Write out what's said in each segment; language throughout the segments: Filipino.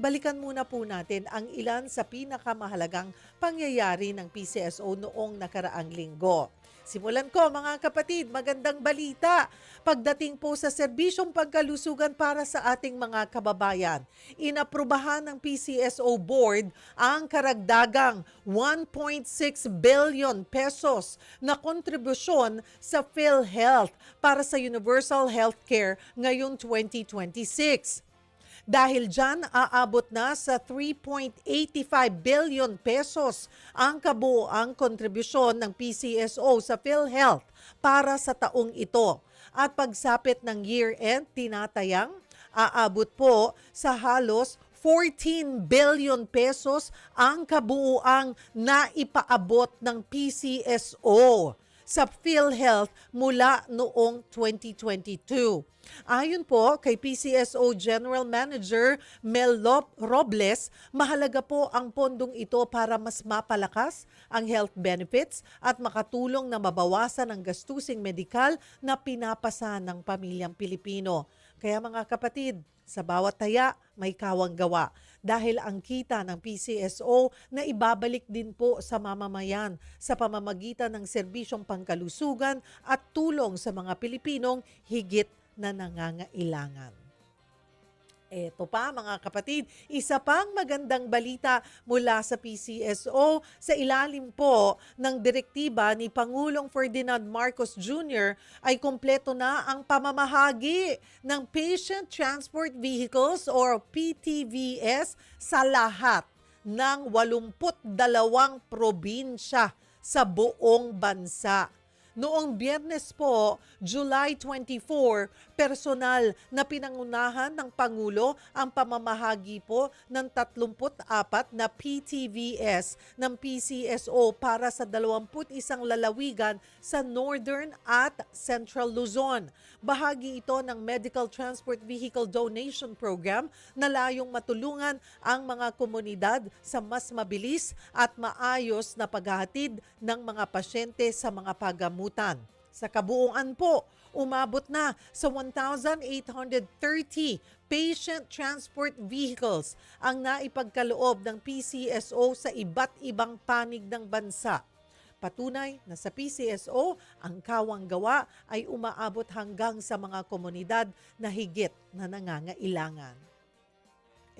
Balikan muna po natin ang ilan sa pinakamahalagang pangyayari ng PCSO noong nakaraang linggo. Simulan ko mga kapatid, magandang balita. Pagdating po sa serbisyong pagkalusugan para sa ating mga kababayan, inaprubahan ng PCSO Board ang karagdagang 1.6 billion pesos na kontribusyon sa PhilHealth para sa Universal Healthcare ngayong 2026. Dahil dyan, aabot na sa 3.85 billion pesos ang kabuoang kontribusyon ng PCSO sa PhilHealth para sa taong ito. At pagsapit ng year-end, tinatayang aabot po sa halos 14 billion pesos ang kabuuang naipaabot ng PCSO sa PhilHealth mula noong 2022. Ayon po kay PCSO General Manager Mel Robles, mahalaga po ang pondong ito para mas mapalakas ang health benefits at makatulong na mabawasan ang gastusing medikal na pinapasa ng pamilyang Pilipino. Kaya mga kapatid, sa bawat taya, may kawang gawa. Dahil ang kita ng PCSO na ibabalik din po sa mamamayan sa pamamagitan ng serbisyong pangkalusugan at tulong sa mga Pilipinong higit na nangangailangan. Eto pa mga kapatid, isa pang magandang balita mula sa PCSO sa ilalim po ng direktiba ni Pangulong Ferdinand Marcos Jr. ay kumpleto na ang pamamahagi ng Patient Transport Vehicles or PTVS sa lahat ng 82 probinsya sa buong bansa. Noong Biyernes po, July 24, personal na pinangunahan ng Pangulo ang pamamahagi po ng 34 na PTVS ng PCSO para sa 21 lalawigan sa Northern at Central Luzon. Bahagi ito ng Medical Transport Vehicle Donation Program na layong matulungan ang mga komunidad sa mas mabilis at maayos na paghahatid ng mga pasyente sa mga pagamutan. Sa kabuuan po, umabot na sa 1,830 patient transport vehicles ang naipagkaloob ng PCSO sa iba't ibang panig ng bansa. Patunay na sa PCSO, ang kawang gawa ay umaabot hanggang sa mga komunidad na higit na nangangailangan.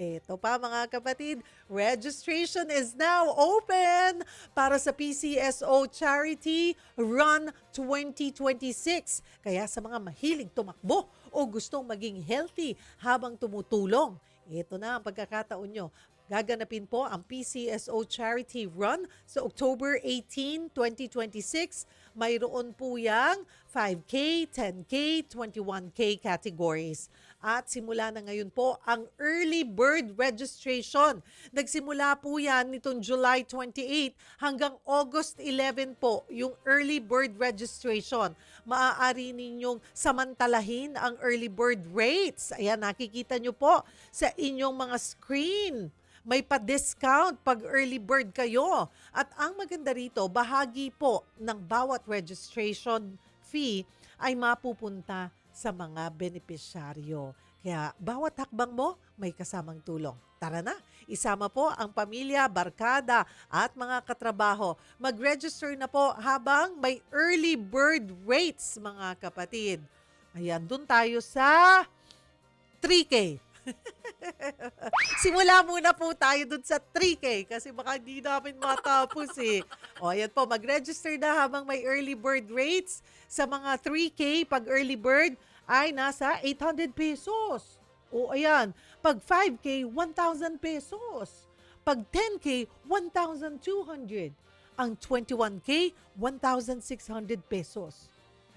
Ito pa mga kapatid, registration is now open para sa PCSO Charity Run 2026. Kaya sa mga mahilig tumakbo o gustong maging healthy habang tumutulong, ito na ang pagkakataon nyo. Gaganapin po ang PCSO Charity Run sa October 18, 2026. Mayroon po yang 5K, 10K, 21K categories. At simula na ngayon po ang early bird registration. Nagsimula po yan nitong July 28 hanggang August 11 po yung early bird registration. Maaari ninyong samantalahin ang early bird rates. Ayan, nakikita nyo po sa inyong mga screen. May pa-discount pag early bird kayo. At ang maganda rito, bahagi po ng bawat registration fee ay mapupunta sa mga benepisyaryo. Kaya bawat hakbang mo, may kasamang tulong. Tara na, isama po ang pamilya, barkada at mga katrabaho. Mag-register na po habang may early bird rates mga kapatid. Ayan, dun tayo sa 3K. Simula muna po tayo dun sa 3K kasi baka hindi namin matapos eh. O ayan po, mag-register na habang may early bird rates. Sa mga 3K, pag early bird ay nasa 800 pesos. O ayan, pag 5K, 1,000 pesos. Pag 10K, 1,200. Ang 21K, 1,600 pesos.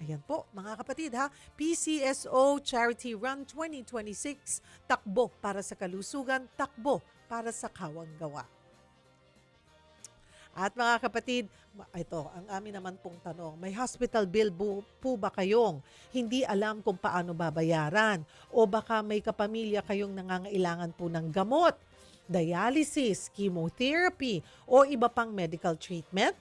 Ayan po, mga kapatid ha, PCSO Charity Run 2026, takbo para sa kalusugan, takbo para sa kawang gawa. At mga kapatid, ito, ang amin naman pong tanong, may hospital bill po ba kayong hindi alam kung paano babayaran? O baka may kapamilya kayong nangangailangan po ng gamot, dialysis, chemotherapy, o iba pang medical treatment?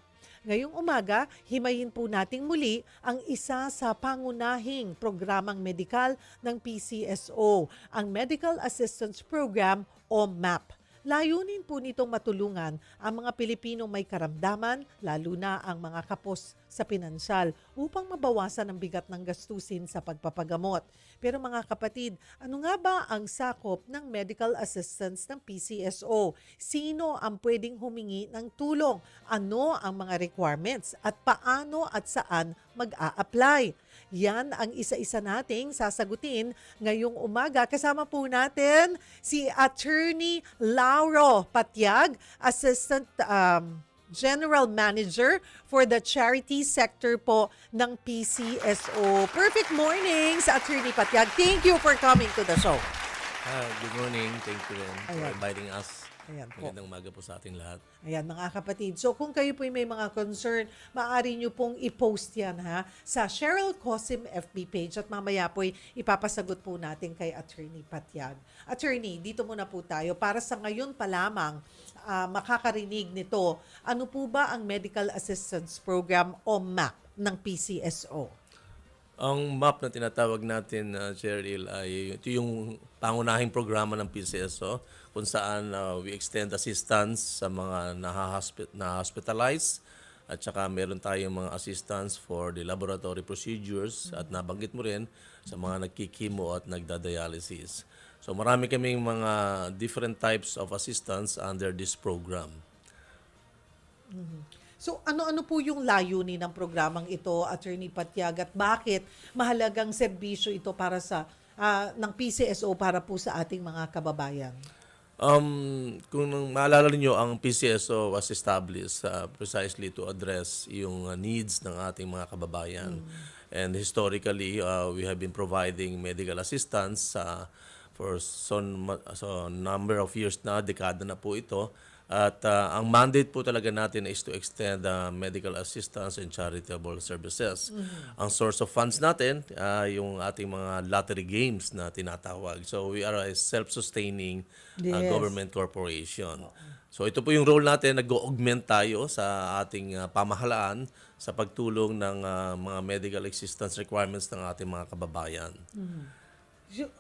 Ngayong umaga, himayin po nating muli ang isa sa pangunahing programang medikal ng PCSO, ang Medical Assistance Program o MAP. Layunin po nitong matulungan ang mga Pilipinong may karamdaman, lalo na ang mga kapos sa pinansyal, upang mabawasan ang bigat ng gastusin sa pagpapagamot. Pero mga kapatid, ano nga ba ang sakop ng medical assistance ng PCSO? Sino ang pwedeng humingi ng tulong? Ano ang mga requirements? At paano at saan mag-a-apply? Yan ang isa-isa nating sasagutin ngayong umaga. Kasama po natin si Attorney Lauro Patiag, Assistant General Manager for the charity sector po ng PCSO. Perfect morning sa Attorney Patiag. Thank you for coming to the show. Good morning. Thank you rin for Ayan. inviting us. Ayan po. Magandang umaga po sa ating lahat. Ayan mga kapatid. So kung kayo po may mga concern, maaari nyo pong i-post yan sa Cheryl Cosim FB page at mamaya po ipapasagot po natin kay Attorney Patiag. Attorney, dito muna po tayo. Para sa ngayon pa lamang makakarinig nito, ano po ba ang Medical Assistance Program o MAP ng PCSO? Ang MAP na tinatawag natin, Cheryl, ay ito yung pangunahing programa ng PCSO kung saan we extend assistance sa mga na-hospitalize at saka meron tayong mga assistance for the laboratory procedures at nabanggit mo rin sa mga nagkikimo at nagdadialysis. So marami kaming mga different types of assistance under this program. So ano-ano po yung layunin ng programang ito, Attorney Patiag, at bakit mahalagang serbisyo ito para sa ng PCSO para po sa ating mga kababayan? Kung maalala niyo, ang PCSO was established precisely to address yung needs ng ating mga kababayan. And historically, we have been providing medical assistance for so number of years na, dekada na po ito. At ang mandate po talaga natin is to extend medical assistance and charitable services. Ang source of funds natin, yung ating mga lottery games na tinatawag. So we are a self-sustaining government corporation. So ito po yung role natin, nag-augment tayo sa ating pamahalaan sa pagtulong ng mga medical assistance requirements ng ating mga kababayan.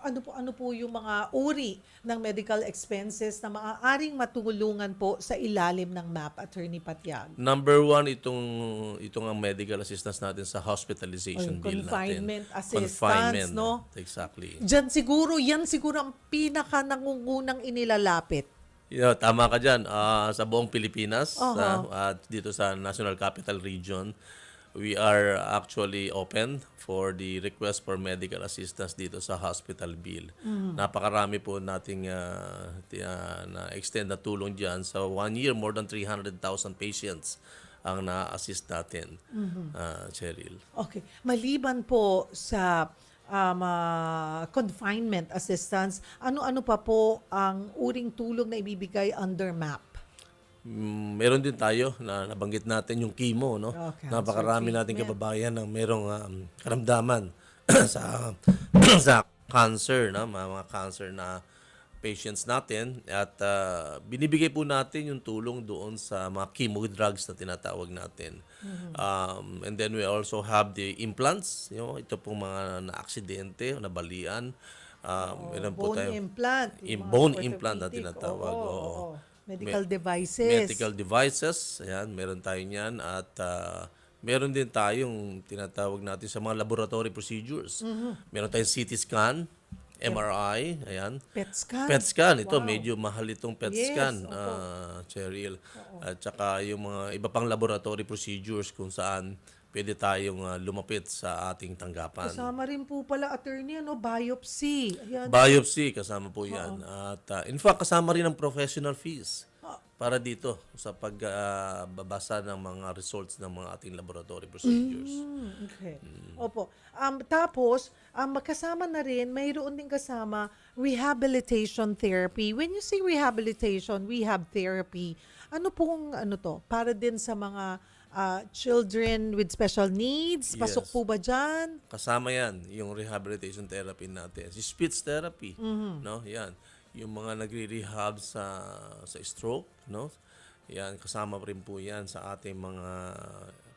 Ano po yung mga uri ng medical expenses na maaaring matulungan po sa ilalim ng MAP, Attorney Patiag? Number one, itong ang medical assistance natin sa hospitalization bill natin. Confinement assistance, no? Exactly. Yan siguro ang pinaka nangungunang inilalapit. Yeah, tama ka dyan. Sa buong Pilipinas, at dito sa National Capital Region, we are actually open for the request for medical assistance dito sa hospital bill. Napakarami po nating na-extend na tulong dyan. Sa 1 year, more than 300,000 patients ang na-assist natin, Cheryl. Okay. Maliban po sa confinement assistance, ano-ano pa po ang uring tulong na ibibigay under MAP? Meron din tayo na nabanggit natin yung chemo, no? Napakarami nating kababayan ng merong karamdaman sa sa cancer, no? Mga cancer na patients natin at binibigay po natin yung tulong doon sa mga chemo drugs na tinatawag natin. And then we also have the implants, ito pong mga na-aksidente o nabalian. Meron po Bone tayo implant. bone implant na tinatawag. Medical devices. Medical devices, ayan, meron tayo niyan at meron din tayong tinatawag natin sa mga laboratory procedures. Meron tayong CT scan, MRI, ayan. PET scan. PET scan, ito Wow. medyo mahal itong PET Yes, scan, opo. Cheryl. At saka yung mga iba pang laboratory procedures kung saan pwede tayong lumapit sa ating tanggapan. Kasama rin po pala, Attorney, biopsy. Ayan. Biopsy, kasama po yan. At in fact, kasama rin ang professional fees para dito sa pagbabasa ng mga results ng mga ating laboratory procedures. Okay. Opo. Tapos, magkasama na rin, mayroon din kasama rehabilitation therapy. When you say rehabilitation, rehab therapy, ano pong para din sa mga children with special needs? Pasok Yes. po ba dyan? Kasama yan, yung rehabilitation therapy natin. Si speech therapy, no? Yan. Yung mga nagre-rehab sa stroke, no? Yan, kasama rin po yan sa ating mga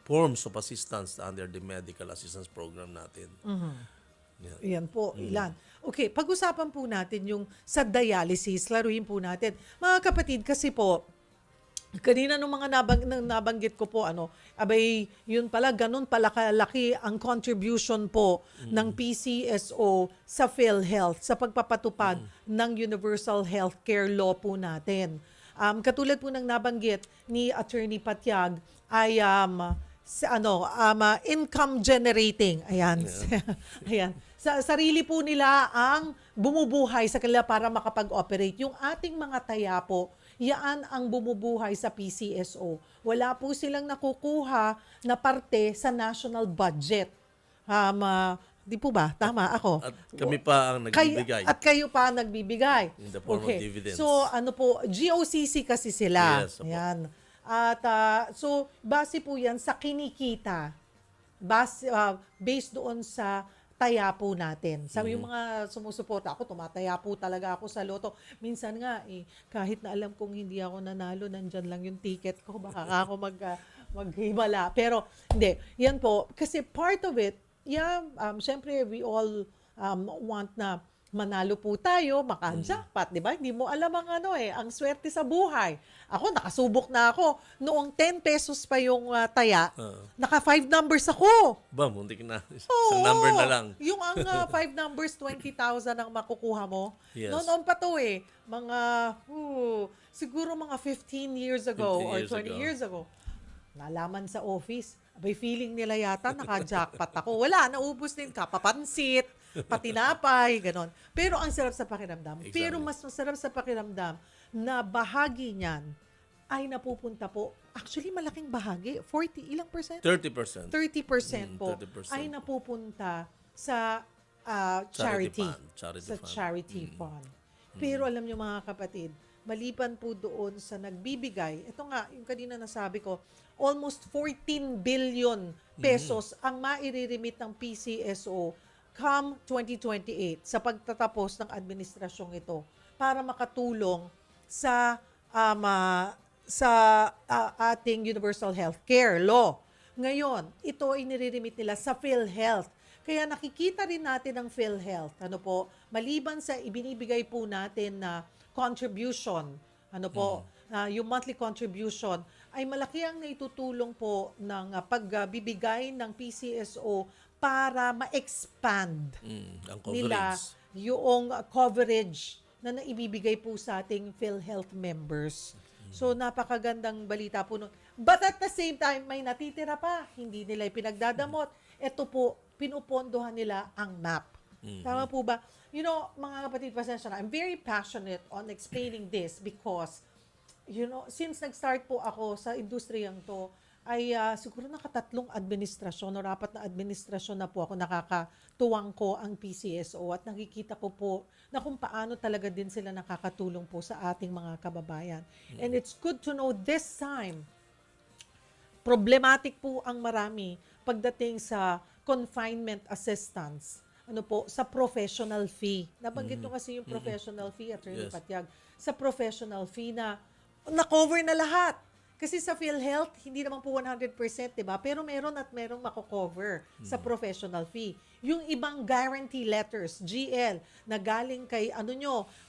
forms of assistance under the medical assistance program natin. Yan. Yan po, ilan. Okay, pag-usapan po natin yung sa dialysis, laruin po natin. Mga kapatid, kasi po, kanina nung mga nabanggit ko po, abay, yun pala, ganun pala kalaki ang contribution po ng PCSO sa PhilHealth, sa pagpapatupad ng Universal Healthcare Law po natin. Katulad po ng nabanggit ni Attorney Patiag ay income generating. Ayan. Ayan. Sarili po nila ang bumubuhay sa kanila para makapag-operate. Yung ating mga taya po, yaan ang bumubuhay sa PCSO. Wala po silang nakukuha na parte sa national budget. Di po ba? Tama ako. At kami pa ang nagbibigay. At kayo pa ang nagbibigay. In the form of dividends. So, GOCC kasi sila. Yes, opo. Yan. At so, base po yan sa kinikita. Based doon sa taya po natin. Sabi yung mga sumusuporta, ako tumataya po talaga ako sa loto. Minsan nga, kahit na alam kong hindi ako nanalo, nandyan lang yung ticket ko, baka ako maghimala. Pero hindi, yan po. Kasi part of it, syempre we all want na manalo po tayo, maka-jackpot, di ba? Hindi mo alam ang swerte sa buhay. Ako, nakasubok na ako. Noong 10 pesos pa yung taya, naka 5 numbers ako. Ba, muntik na. Isang number na lang. Yung ang 5 numbers, 20,000 ang makukuha mo. Yes. Noon pa to siguro mga 15 years ago 15 or years 20 ago. years ago. Nalaman sa office, abay feeling nila yata naka-jackpot ako. Wala, naubos din kapapansit, patinapay, ganon. Pero ang sarap sa pakiramdam. Exactly. Pero mas masarap sa pakiramdam na bahagi niyan ay napupunta po. Actually, malaking bahagi. 40, ilang percent? 30%. 30% po 30%. ay napupunta sa charity. Charity fund. Pero alam nyo mga kapatid, maliban po doon sa nagbibigay, ito nga, yung kanina nasabi ko, almost 14 billion pesos ang mairirimit ng PCSO come 2028 sa pagtatapos ng administrasyong ito para makatulong sa ating Universal Healthcare Law. Ngayon, ito ay niririmit nila sa PhilHealth. Kaya nakikita rin natin ang PhilHealth. Maliban sa ibinibigay po natin na contribution, yung monthly contribution, ay malaki ang naitutulong po ng pagbibigay ng PCSO para ma-expand Ang nila coverage. yung coverage na naibibigay po sa ating PhilHealth members. So, napakagandang balita po nun. But at the same time, may natitira pa. Hindi nila ipinagdadamot. Ito po, pinupondohan nila ang MAP. Tama po ba? Mga kapatid, pasensya na. I'm very passionate on explaining this because, since nag-start po ako sa industriyang to, ay siguro nakatatlong administrasyon o apat na administrasyon na po ako nakakatuwang ko ang PCSO at nakikita ko po na kung paano talaga din sila nakakatulong po sa ating mga kababayan. And it's good to know this time, problematic po ang marami pagdating sa confinement assistance. Sa professional fee. Nabanggit nyo kasi yung professional fee, Attorney Yes. Patiag. Sa professional fee na na-cover na lahat. Kasi sa PhilHealth, hindi naman po 100%, diba? Pero merong mako-cover sa professional fee. Yung ibang guarantee letters, GL, na galing kay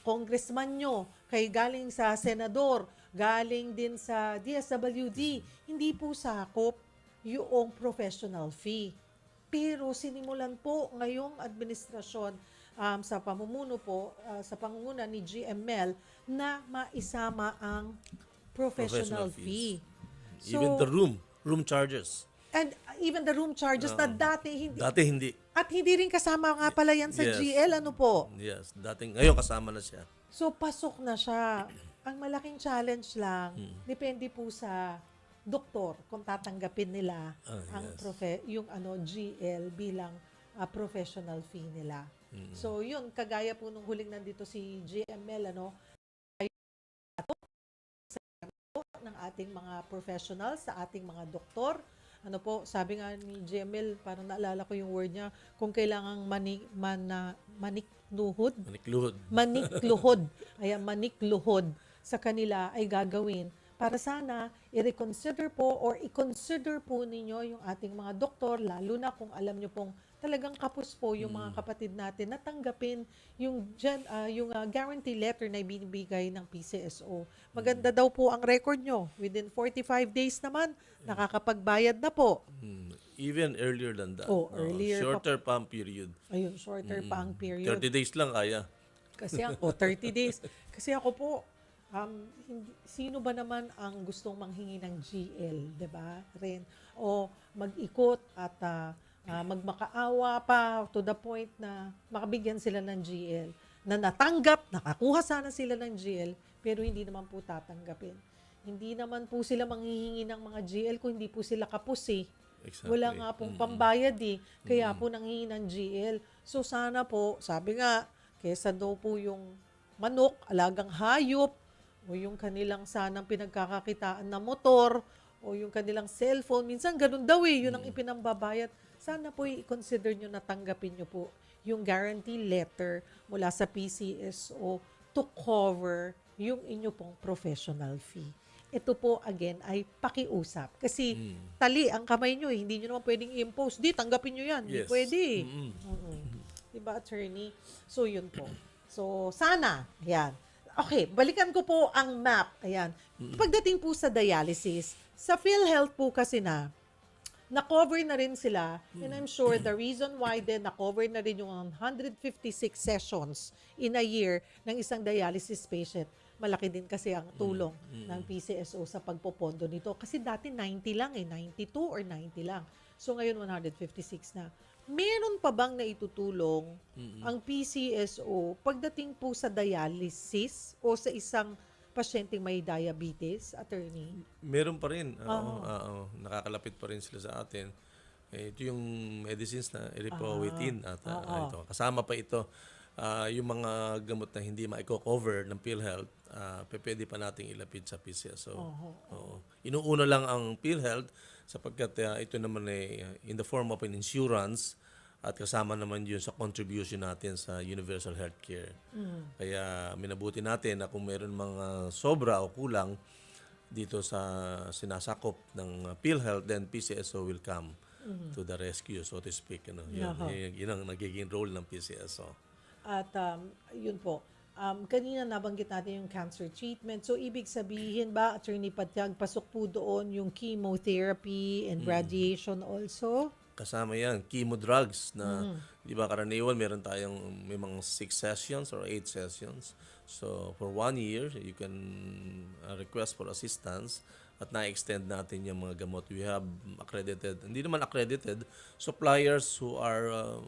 congressman nyo, galing sa senador, galing din sa DSWD, hindi po sakop yung professional fee. Pero sinimulan po ngayong administrasyon sa pamumuno po, sa pangunguna ni GML na maisama ang professional fee. Even the room charges. And even the room charges na dati hindi. Dati hindi. At hindi rin kasama nga pala yan sa Yes. GL, po? Yes, ngayon kasama na siya. So, pasok na siya. Ang malaking challenge lang, depende po sa doktor kung tatanggapin nila ang yung GL bilang professional fee nila. So, yun, kagaya po nung huling nandito si GML, ng ating mga professionals, sa ating mga doktor. Sabi nga ni GML, parang naalala ko yung word niya, kung kailangang manikluhod. Manikluhod. Manikluhod. Ayan, manikluhod sa kanila ay gagawin para sana i-reconsider po or i-consider po ninyo yung ating mga doktor, lalo na kung alam nyo pong talagang kapos po yung mga kapatid natin na tanggapin yung, guarantee letter na ibinibigay ng PCSO. Maganda daw po ang record nyo. Within 45 days naman, nakakapagbayad na po. Even earlier than that. Oh, earlier pa Shorter pa ang period. Ayun, shorter pa ang period. 30 days lang kaya. Kasi 30 days. Kasi ako po, sino ba naman ang gustong manghingi ng GL, 'di ba? Ren o mag-ikot at magmakaawa pa to the point na makabigyan sila ng GL na natanggap, nakakuha sana sila ng GL, pero hindi naman po tatanggapin. Hindi naman po sila manghihingi ng mga GL kung hindi po sila kapos eh. Exactly. Wala nga pong pambayad eh. Kaya po nanghihingi ng GL. So sana po, sabi nga, kesa daw po yung manok, alagang hayop, o yung kanilang sanang pinagkakakitaan na motor, o yung kanilang cellphone. Minsan ganun daw eh, yun ang ipinambabayad. Sana po i-consider nyo na tanggapin nyo po yung guarantee letter mula sa PCSO to cover yung inyo pong professional fee. Ito po, again, ay pakiusap. Kasi tali ang kamay nyo, hindi nyo naman pwedeng i-impose. Di, tanggapin nyo yan. Hindi Yes. pwede. Diba, attorney? So, yun po. So, sana, ayan. Okay, balikan ko po ang map. Ayan. Pagdating po sa dialysis, sa PhilHealth po kasi na-cover na rin sila. And I'm sure the reason why then na-cover na rin yung 156 sessions in a year ng isang dialysis patient, malaki din kasi ang tulong ng PCSO sa pagpopondo nito. Kasi dati 90 lang 92 or 90 lang. So ngayon 156 na. Meron pa bang naitutulong ang PCSO pagdating po sa dialysis o sa isang pasyenteng may diabetes, attorney? Meron pa rin. Oo. Nakakalapit pa rin sila sa atin. Ito yung medicines na erythropoietin. Ito. Kasama pa ito. Yung mga gamot na hindi ma-cover ng PhilHealth, pwede pa nating ilapit sa PCSO. Oo. Inuuna lang ang PhilHealth sapagkat ito naman ay in the form of an insurance at kasama naman yun sa contribution natin sa universal healthcare. Kaya minabuti natin na kung meron mga sobra o kulang dito sa sinasakop ng PhilHealth, then PCSO will come to the rescue, so to speak. Yun ang nagiging role ng PCSO. At yun po, kanina nabanggit natin yung cancer treatment. So, ibig sabihin ba, Attorney Patiag, pasok po doon yung chemotherapy and radiation also? Kasama yan, chemo drugs na, di ba, karaniwan may mga 6 sessions or 8 sessions. So, for 1 year, you can request for assistance at na-extend natin yung mga gamot. We have accredited, hindi naman accredited, suppliers who are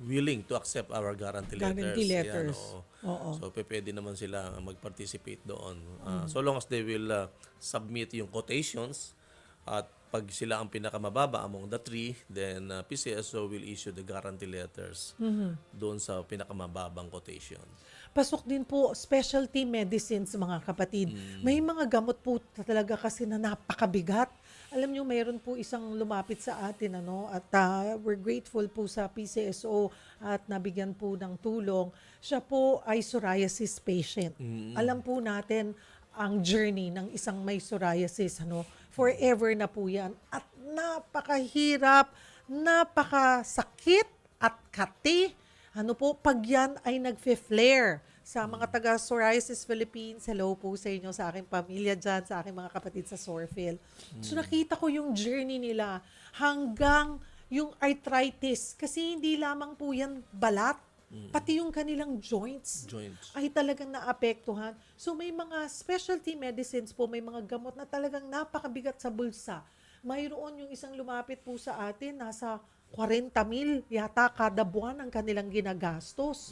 willing to accept our guarantee letters. Guarantee letters. Yan, Oo. So, pwede naman sila mag-participate doon. So long as they will submit yung quotations at pag sila ang pinakamababa among the three, then PCSO will issue the guarantee letters doon sa pinakamababang quotation. Pasok din po specialty medicines, mga kapatid. May mga gamot po talaga kasi na napakabigat. Alam niyo, mayroon po isang lumapit sa atin, at we're grateful po sa PCSO at nabigyan po ng tulong. Siya po ay psoriasis patient. Alam po natin ang journey ng isang may psoriasis, forever na po yan. At napakahirap, napakasakit at kati. Pag yan ay nagfe-flare sa mga taga Psoriasis Philippines, hello po sa inyo, sa aking pamilya dyan, sa aking mga kapatid sa Sorfil. So nakita ko yung journey nila hanggang yung arthritis. Kasi hindi lamang po yan balat, pati yung kanilang joints ay talagang naapektuhan. So may mga specialty medicines po, may mga gamot na talagang napakabigat sa bulsa. Mayroon yung isang lumapit po sa atin, nasa 40,000 yata kada buwan ang kanilang ginagastos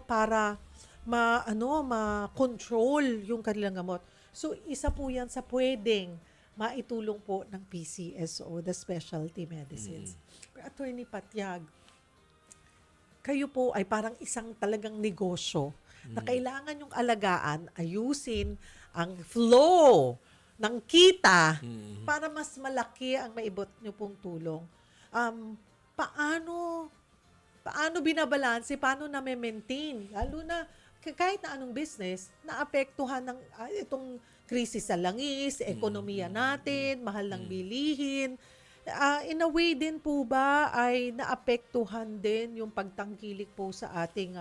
para ma-control yung kanilang gamot. So isa po yan sa pwedeng maitulong po ng PCSO, the specialty medicines. Pero Attorney Patiag, kayo po ay parang isang talagang negosyo na kailangan yung alagaan, ayusin ang flow ng kita para mas malaki ang maibot nyo pong tulong. Paano binabalanse, paano na-maintain? Lalo na kahit na anong business, naapektuhan ng itong krisis sa langis, ekonomiya natin, mahal ng bilihin. In a way din po ba ay naapektuhan din yung pagtangkilik po sa ating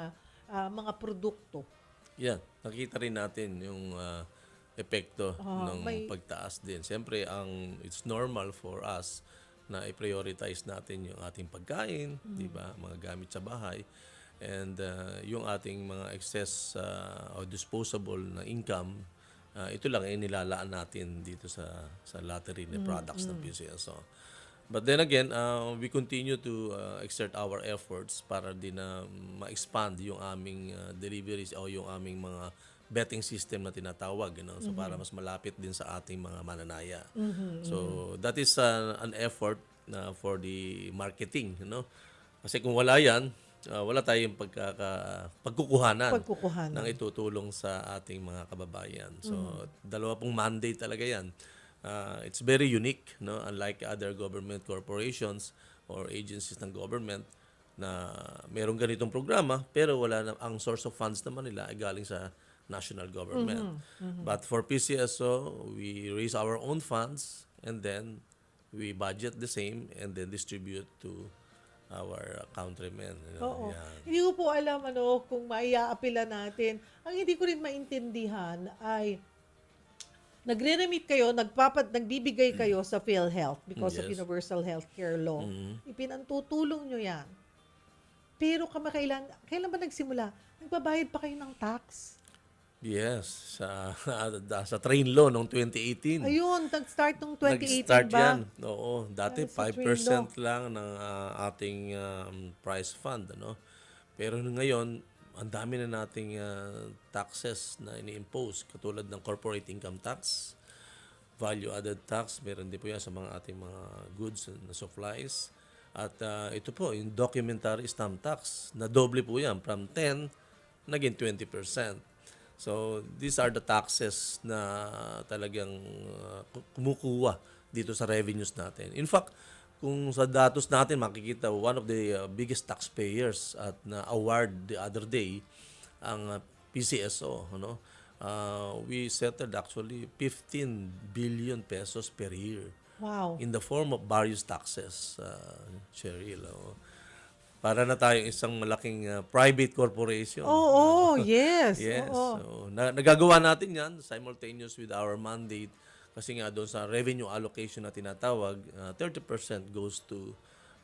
mga produkto? Yan, nakita rin natin yung epekto ng may- pagtaas din. Siyempre, it's normal for us na i-prioritize natin yung ating pagkain, di ba? Mga gamit sa bahay. And yung ating mga excess or disposable na income, ito lang ay nilalaan natin dito sa lottery na products ng PCSO. But then again, we continue to exert our efforts para din na ma-expand yung aming deliveries o yung aming mga betting system na tinatawag, so para mas malapit din sa ating mga mananaya. So that is an effort na for the marketing, kasi kung wala yan, wala tayong pagkukuhanan ng itutulong sa ating mga kababayan. So dalawa pong mandate talaga yan. It's very unique, unlike other government corporations or agencies ng government na merong ganitong programa pero wala na, ang source of funds naman nila ay galing sa national government. But for PCSO, we raise our own funds and then we budget the same and then distribute to our countrymen. Oo. Yan. Hindi ko po alam kung maiaapila natin. Ang hindi ko rin maintindihan ay nagre-remit kayo, nagbibigay kayo sa PhilHealth because of Yes. Universal Healthcare Law. Ipinantutulong nyo yan. Pero kailan ba nagsimula? Nagbabayad pa kayo ng tax? Yes, sa train law noong 2018. Ayun, nag-start nung 2018 Nag-start ba? yan. Oo, dati Sa 5% lang ng ating prize fund, Pero ngayon, ang dami na nating taxes na ini-impose katulad ng corporate income tax, value added tax, meron din po yan sa mga ating mga goods and supplies. At ito po, yung documentary stamp tax, na doble po yan from 10 naging 20%. So, these are the taxes na talagang kumukuha dito sa revenues natin. In fact, kung sa datos natin makikita, one of the biggest taxpayers at na award the other day, ang PCSO, we settled actually 15 billion pesos per year Wow. in the form of various taxes, Cheryl. Para na tayong isang malaking private corporation. Oo, yes. Yes. Oo. So, nagagawa natin yan simultaneous with our mandate kasi nga doon sa revenue allocation na tinatawag, 30% goes to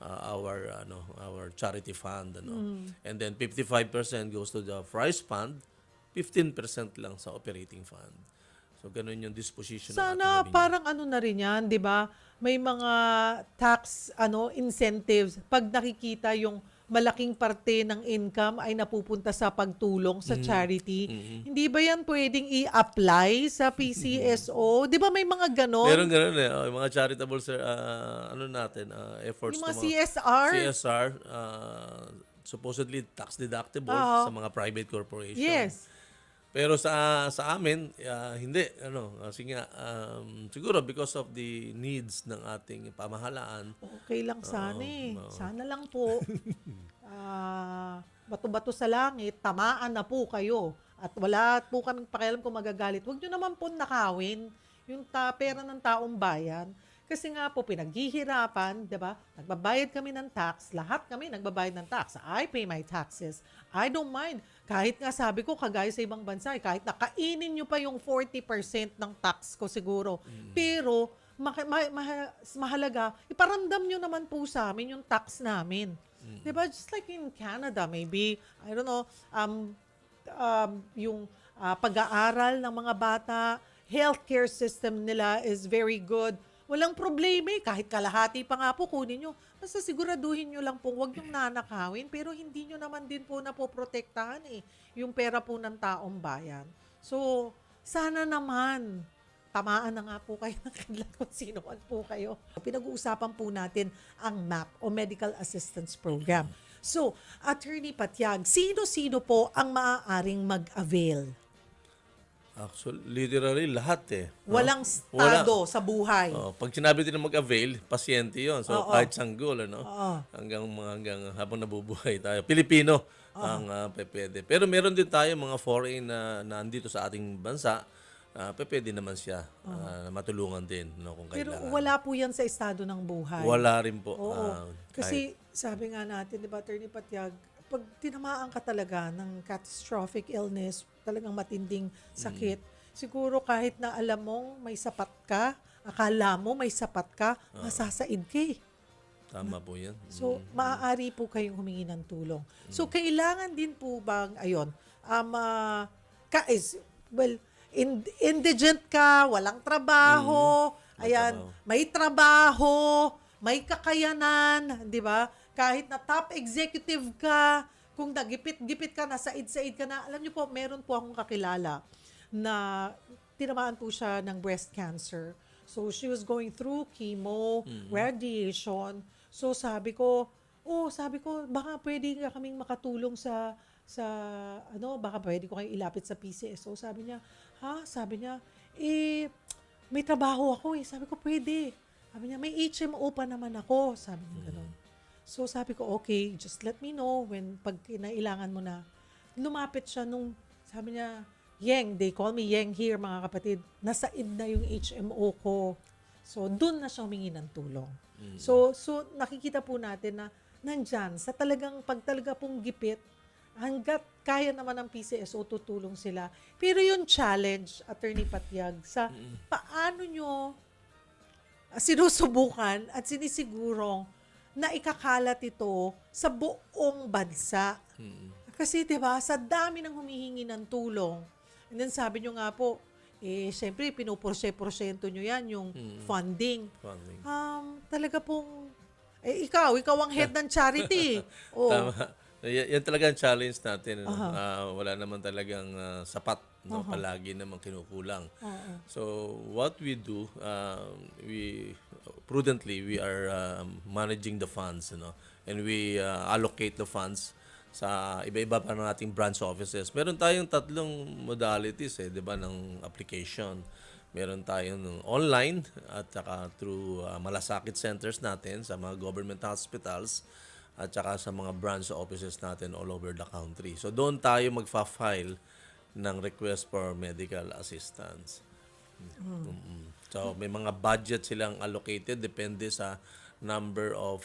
our charity fund. And then 55% goes to the prize fund, 15% lang sa operating fund. So, ganun yung disposition ng ating Sana revenue. parang na rin yan, di ba? May mga tax incentives pag nakikita yung malaking parte ng income ay napupunta sa pagtulong sa charity. Hindi ba yan pwedeng i-apply sa PCSO? Di ba may mga ganon? Meron ganun yung mga charitable efforts. Yung mga ng CSR? CSR, supposedly tax deductible Oo. sa mga private corporation. Yes. Pero sa amin, hindi. Kasi nga, siguro because of the needs ng ating pamahalaan, Okay lang sana oo. Sana lang po. Bato-bato sa langit, tamaan na po kayo. At wala po kaming pakialam kung magagalit. Huwag nyo naman po nakawin yung pera ng taong bayan. Kasi nga po, pinaghihirapan, di ba? Nagbabayad kami ng tax. Lahat kami nagbabayad ng tax. I pay my taxes. I don't mind. Kahit nga sabi ko, kagaya sa ibang bansa, kahit nakainin nyo pa yung 40% ng tax ko siguro. Pero, mahalaga, iparamdam nyo naman po sa amin yung tax namin. Di ba? Just like in Canada, maybe, I don't know, yung pag-aaral ng mga bata, healthcare system nila is very good. Walang problema kahit kalahati pa nga po kunin nyo. Basta siguraduhin nyo lang po, huwag yung nanakawin, pero hindi nyo naman din po napoprotektahan yung pera po ng taong bayan. So, sana naman, tamaan na nga po kayo ng kidlat kung sino man po kayo. Pinag-uusapan po natin ang MAP o Medical Assistance Program. So, Attorney Patiag, sino-sino po ang maaaring mag-avail? actually, literally lahat Walang estado sa buhay. Pag sinabi din na mag-avail, pasyente yon. So, Oo. kahit sanggol, Oo. hanggang habang nabubuhay tayo. Pilipino ang pwede. Pero meron din tayo mga foreign na nandito sa ating bansa, pwede naman siya na matulungan din, no, kung Pero kailangan. wala po yan sa estado ng buhay. Wala rin po. Oo. Kahit- Kasi sabi nga natin, di ba, Attorney Patiag, pag tinamaan ka talaga ng catastrophic illness, talagang matinding sakit, siguro kahit na alam mong may sapat ka, akala mo may sapat ka, masasaid ka eh. tama po yan. So, maaari po kayong humingi ng tulong. So, kailangan din po bang, ayun, indigent ka, walang trabaho, ayan, may trabaho, may kakayanan, di ba? Kahit na top executive ka, kung nagipit-gipit ka, nasaid-said ka na, alam niyo po, meron po akong kakilala na tinamaan po siya ng breast cancer. So, she was going through chemo, radiation. So, sabi ko, baka pwede nga kaming makatulong sa baka pwede ko kayong ilapit sa PCSO. Sabi niya, Sabi niya, may trabaho ako eh. Sabi ko, pwede. Sabi niya, may HMO pa naman ako. Sabi niya gano'n. So, sabi ko, okay, just let me know pag kinailangan mo na. Lumapit siya sabi niya, Yeng, they call me Yeng here, mga kapatid. Nasaid na yung HMO ko. So, dun na siya humingi ng tulong. So nakikita po natin na nandyan, pag talaga pong gipit, hanggat kaya naman ng PCSO, tutulong sila. Pero yung challenge, Attorney Patiag, sa paano nyo sinusubukan at sinisigurong na ikakalat ito sa buong bansa. Kasi 'di ba, sa dami ng humihingi ng tulong. And then sabi nyo nga po, syempre pinuporse-porsyento nyo yan, yung funding. Talaga pong, ikaw ang head ng charity. Tama. Yan talaga ang challenge natin. Wala naman talagang sapat, no? Palagi naman kinukulang. So what we do, we prudently are managing the funds, and we allocate the funds sa iba-iba pa ng ating branch offices. Meron tayong 3 modalities, 'di ba, ng application. Meron tayong online at saka through malasakit centers natin sa mga government hospitals at saka sa mga branch offices natin all over the country. So doon tayo magfa-file ng request for medical assistance. So may mga budget silang allocated depende sa number of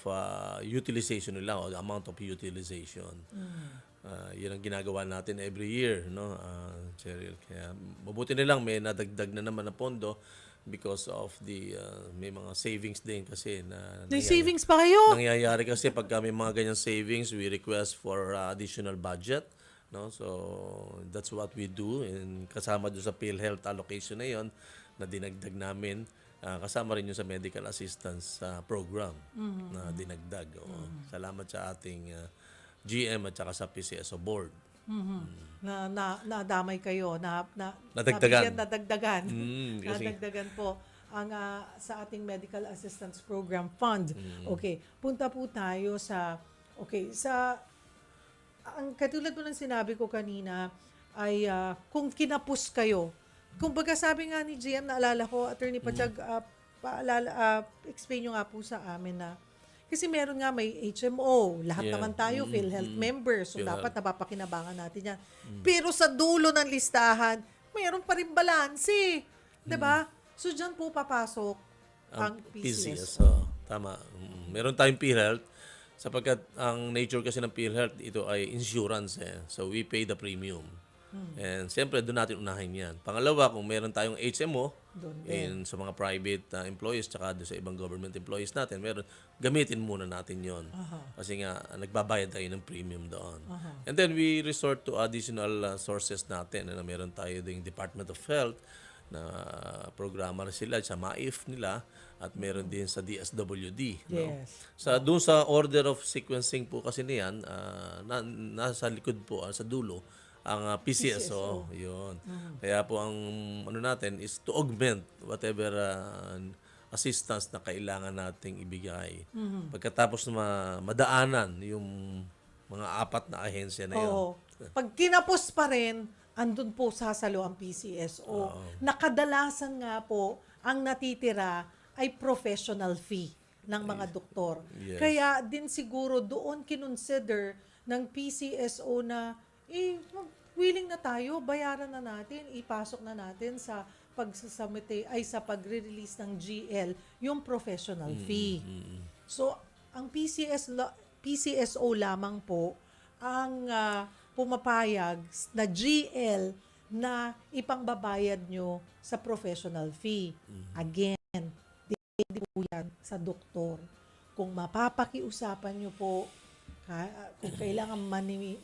utilization nila o the amount of utilization. Yun ang ginagawa natin every year, no, Cheryl. Kaya mabuti na lang may nadagdag na naman na pondo because of may mga savings din kasi na May savings pa kayo? nangyayari kasi pag may mga ganyang savings, we request for additional budget, no? So that's what we do, and kasama doon sa PhilHealth allocation na 'yon na dinagdag namin. Kasama rin yung sa medical assistance program na dinagdag. Salamat sa ating GM at saka sa PCSO board. Nadamay kayo, Nadagdagan. nadagdagan. Kasi Nadagdagan po ang sa ating medical assistance program fund. Okay, punta po tayo ang katulad po ng sinabi ko kanina ay kung kinapos kayo. Kumbaga sabi nga ni GM, naalala ko, Attorney Patiag, explain nyo nga po sa amin na kasi meron nga may HMO, lahat naman tayo PhilHealth members, so dapat napapakinabangan natin yan. Pero sa dulo ng listahan, meron pa rin balanse, 'di ba? So diyan po papasok ang PCSO. Tama. Meron tayong PhilHealth sapagkat ang nature kasi ng PhilHealth ito ay insurance, so we pay the premium. And siyempre, doon natin unahin yan. Pangalawa, kung meron tayong HMO sa mga private employees tsaka doon sa ibang government employees natin, gamitin muna natin yon. Kasi nga, nagbabayad tayo ng premium doon. And then, we resort to additional sources natin. Meron tayo ding Department of Health na programa sila sa MAIF nila at meron din sa DSWD. No? Doon sa order of sequencing po kasi niyan, nasa likod po, sa dulo, ang PCSO, yun. Kaya po ang natin is to augment whatever assistance na kailangan nating ibigay. Pagkatapos na madaanan yung mga 4 na ahensya na yun. Pag kinapos pa rin, andun po sasalo ang PCSO. Nakadalasan nga po, ang natitira ay professional fee ng mga doktor. Yes. Kaya din siguro doon kinonsider ng PCSO na willing na tayo, bayaran na natin, ipasok na natin sa sa pagre-release ng GL yung professional fee. So, ang PCSO lamang po ang pumapayag na GL na ipangbabayad nyo sa professional fee. Again, depende po yan sa doktor. Kung mapapakiusapan nyo po, kung kailangan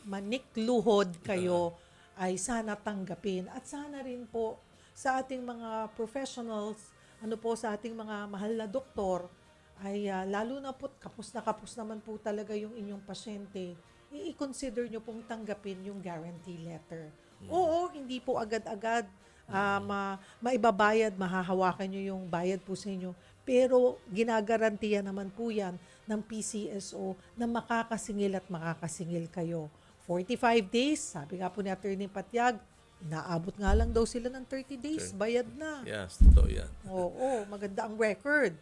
manikluhod kayo, ay sana tanggapin. At sana rin po sa ating mga professionals, sa ating mga mahal na doktor, ay lalo na po, kapos naman po talaga yung inyong pasyente, i-consider nyo pong tanggapin yung guarantee letter. Oo, hindi po agad-agad maibabayad, mahahawakan nyo yung bayad po sa inyo. Pero ginagarantiya naman po yan ng PCSO na makakasingil at makakasingil kayo. 45 days, sabi nga po ni Attorney Patiag, inaabot nga lang daw sila ng 30 days, bayad na. Yes, totoo yan. Oo, maganda ang record.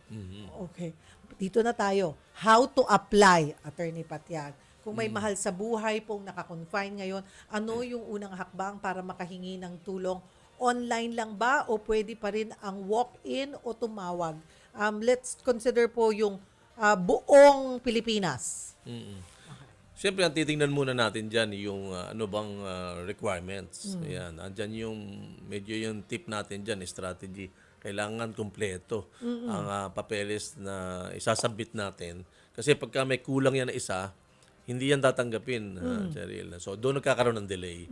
Okay, dito na tayo. How to apply, Attorney Patiag? Kung may mahal sa buhay pong nakakonfine ngayon, ano yung unang hakbang para makahingi ng tulong? Online lang ba o pwede pa rin ang walk-in o tumawag? Let's consider po yung buong Pilipinas. Siyempre, ang titingnan muna natin dyan yung ano bang requirements. Ayan, andyan yung medyo yung tip natin dyan, strategy. Kailangan kumpleto ang papeles na isasubmit natin. Kasi pagka may kulang yan na isa, hindi yan tatanggapin, Cheryl. So, doon nagkakaroon ng delay.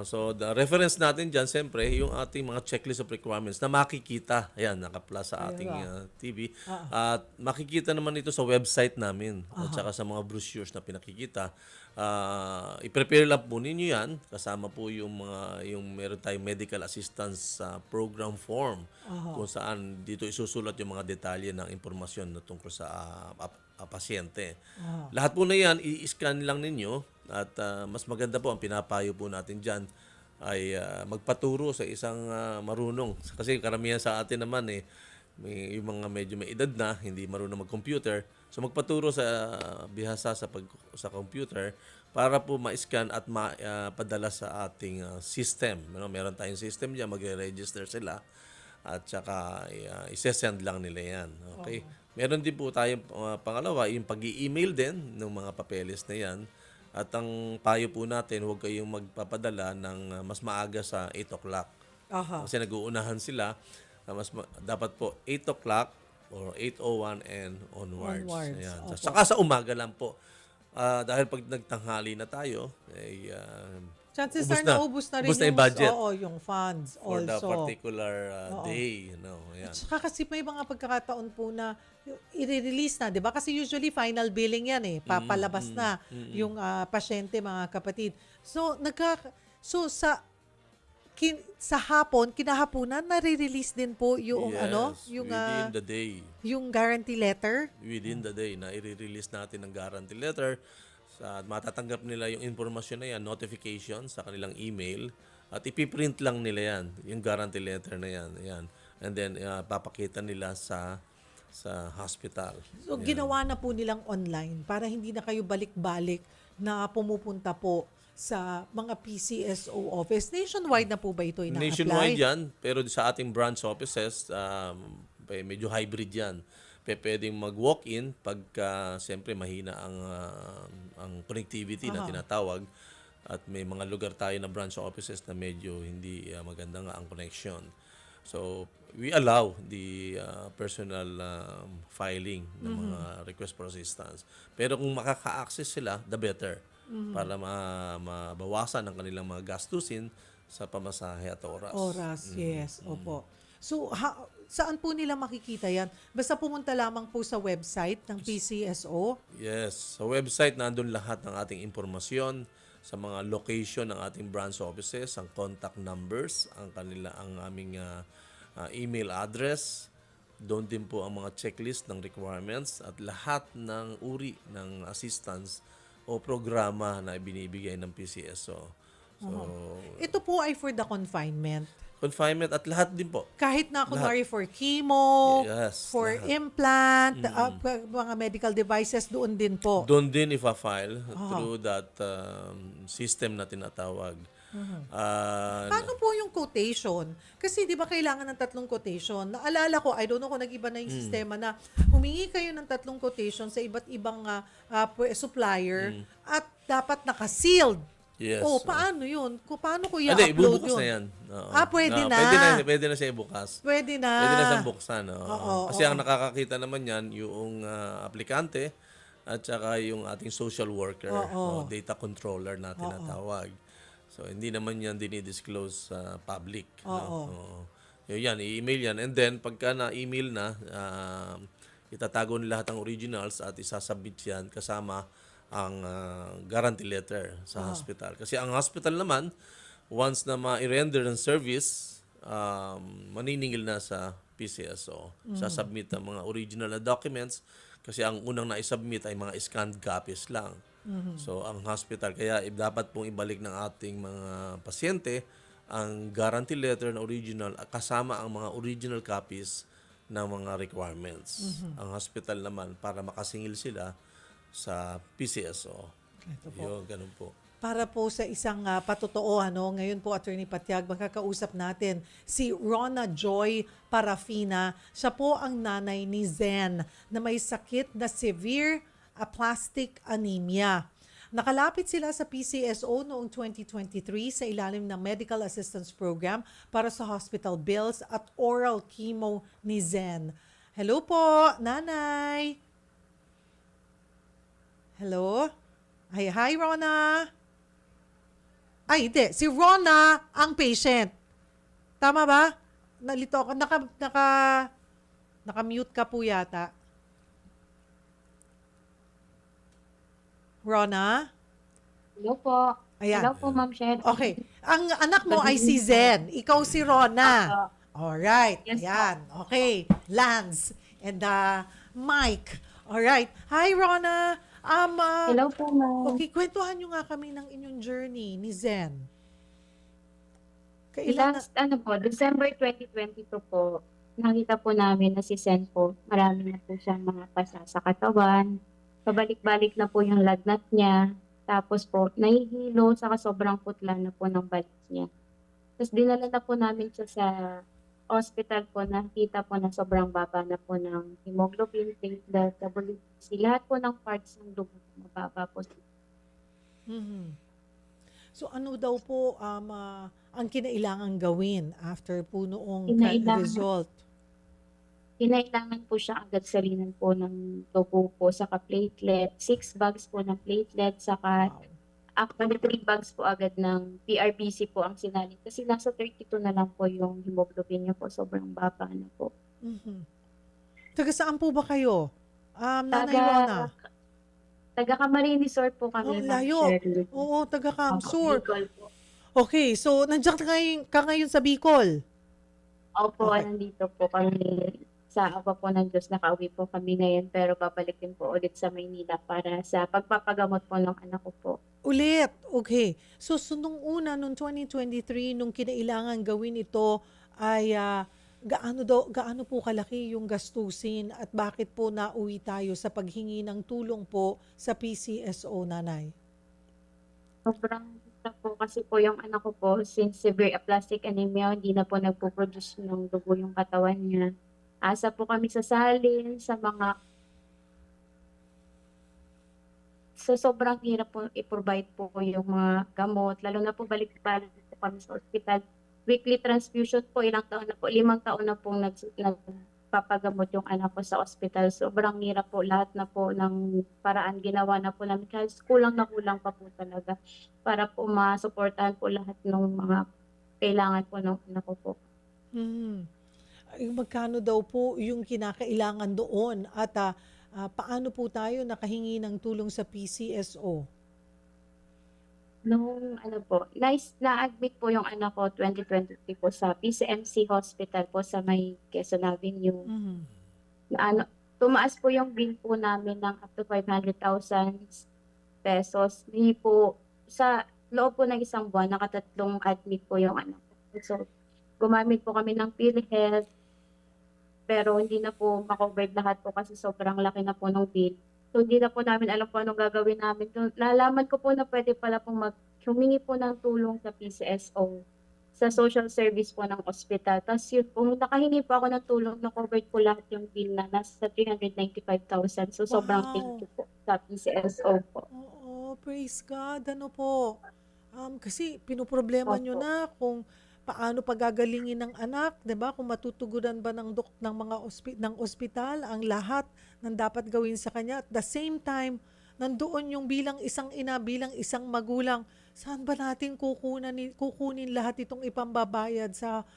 So, the reference natin dyan, siyempre, yung ating mga checklist of requirements na makikita. Ayan, nakaplas sa ating TV. At makikita naman ito sa website namin at saka sa mga brochures na pinakikita. I-prepare lang po ninyo yan. Kasama po yung meron tayong medical assistance program form kung saan dito isusulat yung mga detalye ng impormasyon na tungkol sa pasyente. Lahat po na yan, i-scan lang ninyo at mas maganda po ang pinapayo po natin dyan ay magpaturo sa isang marunong. Kasi karamihan sa atin naman yung mga medyo may edad na, hindi marunong mag-computer. So magpaturo sa bihasa sa computer para po ma-scan at mapadala sa ating system. Meron tayong system diyan, magre-register sila at saka i-send lang nila yan. Okay? Meron din po tayong pangalawa, yung pag-i-email din ng mga papeles na yan. At ang payo po natin, huwag kayong magpapadala ng mas maaga sa 8 o'clock. Kasi nag-uunahan sila. Dapat po 8 o'clock or 8:01 and onwards. Ayan. Saka sa umaga lang po. Dahil pag nagtanghali na tayo, chances are naubos na rin ubos na yung budget yung funds for also. the particular day. Ayan. At saka kasi may mga pagkakataon po na i-release na, di ba? Kasi usually final billing yan papalabas na yung pasyente, mga kapatid. So, sa kinahaponan, nare-release din po yung yung within the day. Yung guarantee letter. Within the day na i-release natin ng guarantee letter. Matatanggap nila yung informasyon na yan, notification sa kanilang email at ipiprint lang nila yan, yung guarantee letter na yan. Ayan. And then papakita nila sa hospital. So, ginawa na po nilang online para hindi na kayo balik-balik na pumupunta po sa mga PCSO office. Nationwide na po ba ito ina-apply? Nationwide yan, pero sa ating branch offices, medyo hybrid yan. Pwedeng mag-walk-in pagka siyempre mahina ang connectivity na tinatawag at may mga lugar tayo na branch offices na medyo hindi maganda nga ang connection. So, we allow the personal filing ng mga request for assistance. Pero kung makaka-access sila, the better. Para mabawasan ang kanilang mga gastusin sa pamasahe at oras. Yes. Opo. So, saan po nila makikita yan? Basta pumunta lamang po sa website ng PCSO? Yes. Sa website, nandun lahat ng ating impormasyon sa mga location ng ating branch offices, ang contact numbers, ang aming email address. Doon din po ang mga checklist ng requirements at lahat ng uri ng assistance o programa na ibinibigay ng PCSO. So, ito po ay for the confinement. Confinement at lahat din po. Kahit na kunwari for chemo, Yes, for lahat. implant, mga medical devices, doon din po. Doon din ifa-file through that system na tinatawag. Paano po yung quotation? Kasi di ba kailangan ng 3 quotation? Naalala ko, I don't know kung nag-iba na yung sistema na humingi kayo ng 3 quotation sa iba't ibang supplier at dapat naka-sealed. Yes. Oh, paano yun? Paano ko Hindi, i-upload ibubukas yun? na yan. Oo. Pwede na. Pwede na siya ibukas. Pwede na. Pwede na siyang buksan. Oo. Oo, Kasi ang nakakakita naman yan, yung aplikante at saka yung ating social worker o data controller na tinatawag. So, hindi naman yan dinidisclose sa public. Oo. Yan, i-email yan. And then, pagka na-email na, itatago nila lahat ang originals at isasubmit yan kasama ang guarantee letter sa hospital. Kasi ang hospital naman, once na ma-render ng service, maniningil na sa PCSO. Sasubmit ang mga original na documents kasi ang unang na-submit ay mga scanned copies lang. So, ang hospital, kaya dapat pong ibalik ng ating mga pasyente ang guarantee letter na original kasama ang mga original copies ng mga requirements. Ang hospital naman, para makasingil sila sa PCSO. Yun, ganun po. Para po sa isang patotoo, ngayon po, Attorney Patiag, magkakausap natin si Rona Joy Parafina. Siya po ang nanay ni Zen na may sakit na severe aplastic anemia. Nakalapit sila sa PCSO noong 2023 sa ilalim ng Medical Assistance Program para sa hospital bills at oral chemo ni Zen. Hello po, nanay! Hello? Hi, Rona! Ay, hindi. Si Rona ang patient. Tama ba? Nalito ako. Naka-mute ka po yata. Rona? Hello po. Ayan. Hello po, Ma'am Shed. Okay. Ang anak mo ay si Zen. Ikaw si Rona. Alright. Yes, Ayan. Okay. Lance and Mike. Alright. Hi, Rona. Hello po, Ma'am. Okay, kwentuhan nyo nga kami ng inyong journey ni Zen. Kailan Last, December 2022 po, nakita po namin na si Sen po, marami na po siyang mga pasa sa katawan. Pabalik-balik na po yung lagnat niya. Tapos po, nahihilo, saka sobrang putla na po ng balat niya. Tapos dinala na po namin siya sa hospital po, nakita po na sobrang baba na po ng hemoglobin, platelet, WBC, lahat po ng parts ng dugo mababa po. Mhm. So ano daw po ang kinailangan gawin after po noong result? Kinailangan po siya agad salinan po ng dugo po, saka platelet, 6 bags po ng platelet, saka Wow. actually 3 bags po agad ng PRBC po ang sinalin. Kasi nasa 32 na lang po yung hemoglobin niya po, sobrang baba na po. Mhm. Taga saan po ba kayo? Nanay Rona? Taga Camarines Sur po Oh, kami, Ma'am layo. Shirley. Oo, taga Kamsur. Bicol po. Okay, so nandiyan ka ngayon sa Bicol. Opo, Okay. nandito po kami sa awa po ng Diyos. Nakauwi po kami ngayon, pero babalik din po ulit sa Maynila para sa pagpapagamot po ng anak ko po. Ulit, okay. So nung una, nung 2023, nung kinailangan gawin ito, ay gaano po kalaki yung gastusin at bakit po nauwi tayo sa paghingi ng tulong po sa PCSO, nanay? Sobrang hirap po kasi po yung anak ko po, since severe aplastic anemia, hindi na po nagpo-produce ng dugo yung katawan niya. Asa po kami sa salin, sa mga... So sobrang hirap po i-provide po yung mga gamot, lalo na po balik-balik po kami sa ospital. Weekly transfusion po, ilang taon na po, 5 taon na pong nagpapagamot yung anak ko sa ospital. Sobrang hirap po, lahat na po ng paraan ginawa na po namin. Kasi kulang na kulang pa po talaga para po masuportahan po lahat ng mga kailangan po ng anak ko po. Mhm. Ay, magkano daw po yung kinakailangan doon at paano po tayo nakahingi ng tulong sa PCSO? Nung na-admit po yung anak ko 2023 po sa PCMC Hospital po sa may Quezon Avenue. Mhm. Tumaas po yung bill po namin ng up to 500,000 pesos. Hindi po, sa loob po ng isang buwan, nakatatlong admit po yung anak ko. So, gumamit po kami ng PhilHealth, pero hindi na po makovered lahat po kasi sobrang laki na po ng bill. So hindi na po namin alam po anong gagawin namin. So, nalaman ko po na pwede pala po humingi po ng tulong sa PCSO, sa social service po ng ospital. Tapos yun po, nakahingi po ako ng tulong na covered po lahat yung bill na nasa 395,000. So sobrang thank Wow. you po sa PCSO po. Oo, praise God. Ano po? Kasi pinoproblema nyo Opo. na kung paano pagagalingin ng anak, 'di ba? Kung matutugunan ba ng mga ng ospital ang lahat ng dapat gawin sa kanya. At the same time, nandoon yung bilang isang ina, bilang isang magulang, saan ba natin kukunin lahat itong ipambabayad sa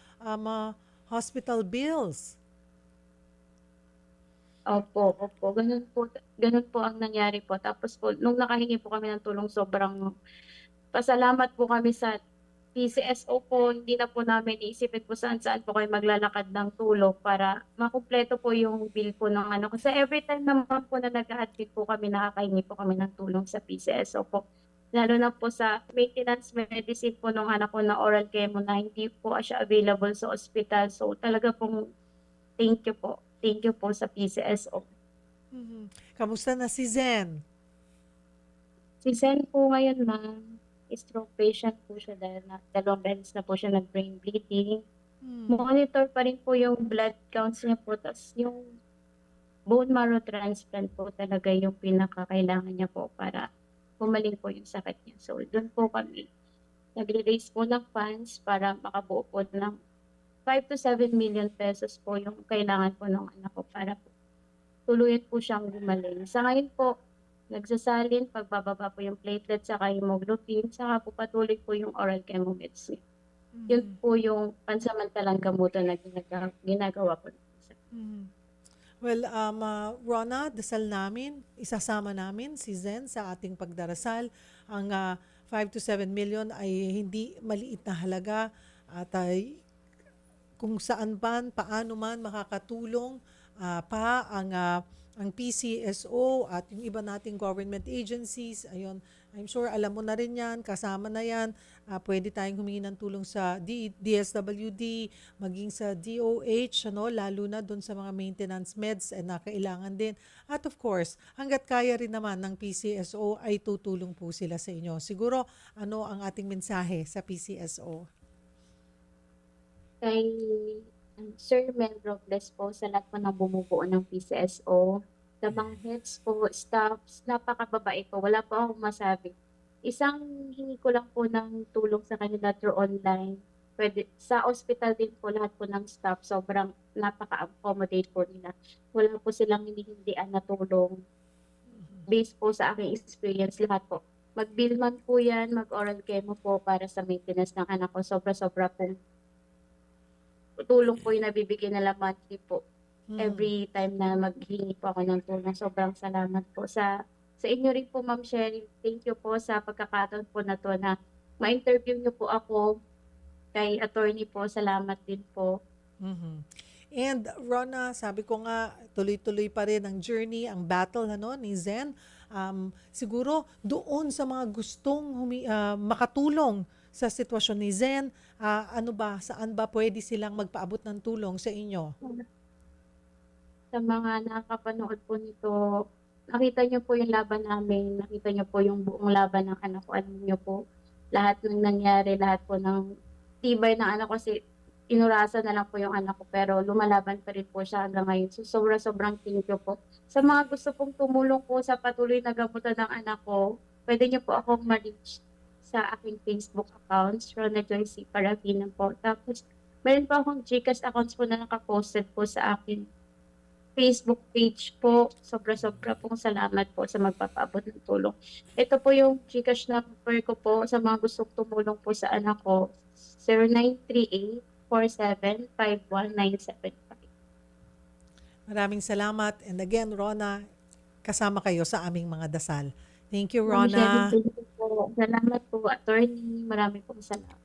hospital bills? Opo, opo. Ganun po ang nangyari po. Tapos po, nung nakahingi po kami ng tulong, sobrang pasalamat po kami sa PCSO po. Hindi na po namin iisipin po saan-saan po kayo maglalakad ng tulong para makumpleto po yung bill po ng ano. Kasi every time naman po na nag-admit po kami, nakakahingi po kami ng tulong sa PCSO po. Lalo na po sa maintenance medicine po nung anak ko na oral chemo na hindi po siya available sa ospital. So talaga pong thank you po. Thank you po sa PCSO. Mhm. Kamusta na si Zen? Si Sen po ngayon, ma'am, stroke patient po siya dahil na 2 beses na po siya nag-brain bleeding. Hmm. Monitor pa rin po yung blood counts niya po. Tas yung bone marrow transplant po talaga yung pinakakailangan niya po para gumaling po yung sakit niya. So, doon po kami nagre-raise po ng funds para makabuo po ng 5 to 7 million pesos po yung kailangan po ng anak ko para po tuluyan po siyang gumaling. Sa ngayon po, nagsasalin, pagbababa po yung platelet, saka hemoglobin, saka po patuloy po yung oral chemo medicine. Yun Mhm. po yung pansamantalang gamutan na ginagawa ko. Mhm. Well, Rona, dasal namin, isasama namin si Zen sa ating pagdarasal. Ang 5 to 7 million ay hindi maliit na halaga at ay kung saan man, paano man makakatulong pa ang PCSO at yung iba nating government agencies. Ayun, I'm sure alam mo na rin yan, kasama na yan. Pwede tayong humingi ng tulong sa DSWD, maging sa DOH, ano, lalo na doon sa mga maintenance meds na kailangan din. At of course, hanggat kaya rin naman ng PCSO ay tutulong po sila sa inyo. Siguro, ano ang ating mensahe sa PCSO? Kay Sir Mel Robles po sa lahat po ng bumubuo ng PCSO, sa mga heads po, staffs, napakababait po. Wala po akong masabi. Isang hingi ko lang po ng tulong sa kanila through online. Pwede, sa hospital din po lahat po ng staff, sobrang napaka-accommodate po nila. Wala po silang hinihindian na tulong. Based po sa aking experience, lahat po. Mag-bill man po yan, mag-oral chemo po para sa maintenance ng anak ko. Sobra-sobra po tulong po yung nabibigay nila monthly po. Every time na maghingi po ako ng tulong, sobrang salamat po sa inyo rin po, Ma'am Sherry. Thank you po sa pagkakataon po na to na ma-interview niyo po ako. Kay attorney po, salamat din po. Mhm. And Rona, sabi ko nga, tuloy-tuloy pa rin ang journey, ang battle ano, ni Zen. Siguro doon sa mga gustong makatulong sa sitwasyon ni Zen, ano ba, saan ba pwede silang magpaabot ng tulong sa inyo? Sa mga nakakapanood po nito, nakita niyo po yung laban namin, nakita niyo po yung buong laban ng anak ko. Alam niyo po, lahat ng nangyari, lahat po ng tibay ng anak ko, kasi inurasan na lang po yung anak ko, pero lumalaban pa rin po siya hanggang ngayon. So, sobrang thank you po. Sa mga gusto pong tumulong po sa patuloy na gamutan ng anak ko, pwede niyo po akong ma-reach sa aking Facebook accounts, Rona Joyce Parafina po. Tapos, meron po akong GCash accounts po na nakaposted po sa aking Facebook page po. Sobra-sobra pong salamat po sa magpapaabot ng tulong. Ito po yung GCash number ko po sa mga gustong tumulong po sa anak ko. 0938-4751-975. Maraming salamat. And again, Rona, kasama kayo sa aming mga dasal. Thank you, Ma'am Sherry, Rona. thank you po. Salamat po, attorney. Maraming pong salamat.